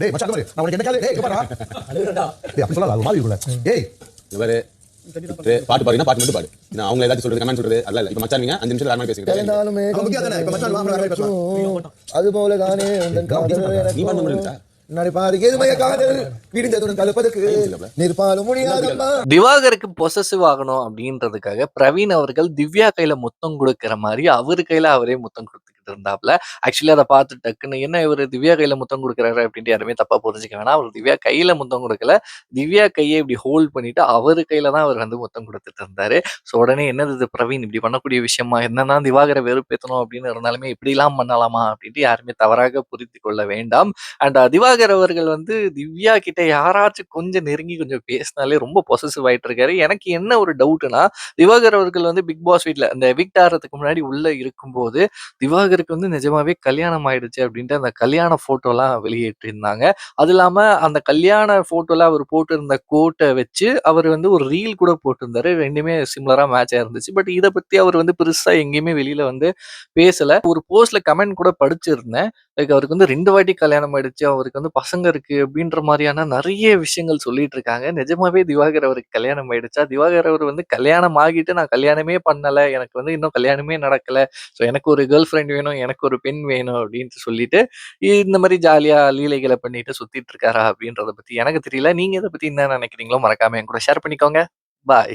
டேய் மச்சான் பாரு நான் உனக்கு என்ன காலே டேய் பாருடா டேய் அப்படி சொல்லாத அது மாதிரி இருக்குல ஏய் இவரு பாட்டு பாடுனா பாட்டு மட்டும் பாடு நான் அவங்க ஏதாச்சும் சொல்றது கமெண்ட் சொல்றது அல்ல இப்ப மச்சான் நீங்க 5 நிமிஷம் வேற மாதிரி பேசுங்க இப்ப மச்சான் வாங்க வேற பேசலாம் அது போல தானே உந்தன் காதல் நீ பண்ண முடியல திவாகருக்கு பொசசிவ் ஆகணும் அப்படின்றதுக்காக பிரவீன் அவர்கள் திவ்யா கையில முத்தம் கொடுக்கிற மாதிரி அவரு கையில அவரே முத்தம் கொடுத்துக்கிட்டு இருந்தாப்ல. ஆக்சுவலி அதை பார்த்து டக்குன்னு என்ன இவர் திவ்யா கையில முத்தம் கொடுக்குறாரு அப்படின்ட்டு யாருமே தப்பா புரிஞ்சுக்க வேணாம். அவர் திவ்யா கையில முத்தம் கொடுக்கல, திவ்யா கையை இப்படி ஹோல்ட் பண்ணிட்டு அவரு கையில தான் அவர் வந்து முத்தம் கொடுத்துட்டு இருந்தாரு. ஸோ உடனே என்னது இது பிரவீன் இப்படி பண்ணக்கூடிய விஷயமா, என்னதான் திவாகரை வெறுப்பேற்றணும் அப்படின்னு இருந்தாலுமே இப்படிலாம் பண்ணலாமா அப்படின்ட்டு யாருமே தவறாக புரிந்து கொள்ள வேண்டாம். அண்ட் திவாகர் அவர்கள் வந்து திவ்யா கிட்ட யாராச்சும் கொஞ்சம் நெருங்கி கொஞ்சம் பேசினாலே ரொம்ப பொசசிவ் ஆயிட்டு இருக்காரு. எனக்கு என்ன ஒரு டவுட்னா, திவாகர் அவர்கள் வந்து பிக் பாஸ் வீட்ல அந்த எவிக்ட் ஆகிறதுக்கு முன்னாடி உள்ள இருக்கும்போது திவாகருக்கு வந்து நிஜமாவே கல்யாணம் ஆயிடுச்சு அப்படின்ட்டு அந்த கல்யாண போட்டோலாம் வெளியிட்டு இருந்தாங்க. அது இல்லாம அந்த கல்யாண போட்டோல அவர் போட்டிருந்த கோட்டை வச்சு அவர் வந்து ஒரு ரீல் கூட போட்டிருந்தாரு. ரெண்டுமே சிமிலரா மேட்ச் ஆயிருந்துச்சு. பட் இதை பத்தி அவர் வந்து பெருசா எங்கேயுமே வெளியில வந்து பேசல. ஒரு போஸ்ட்ல கமெண்ட் கூட படிச்சிருந்தேன். லைக் அவருக்கு வந்து 2 வாட்டி கல்யாணம் ஆயிடுச்சு, அவருக்கு வந்து பசங்க இருக்கு அப்படின்ற மாதிரியான நிறைய விஷயங்கள் சொல்லிட்டு இருக்காங்க. நிஜமாவே திவாகர் அவருக்கு கல்யாணம் ஆயிடுச்சா? திவாகர் அவர் வந்து கல்யாணம் ஆகிட்டு நான் கல்யாணமே பண்ணல, எனக்கு வந்து இன்னும் கல்யாணமே நடக்கல, ஸோ எனக்கு ஒரு கேர்ள் ஃப்ரெண்ட் வேணும், எனக்கு ஒரு பெண் வேணும் அப்படின்ட்டு சொல்லிட்டு இந்த மாதிரி ஜாலியா லீலைகளை பண்ணிட்டு சுத்திட்டு இருக்காரா அப்படின்றத பத்தி எனக்கு தெரியல. நீங்க இதை பத்தி என்ன நினைக்கிறீங்களோ மறக்காம என் கூட ஷேர் பண்ணிக்கோங்க. பாய்.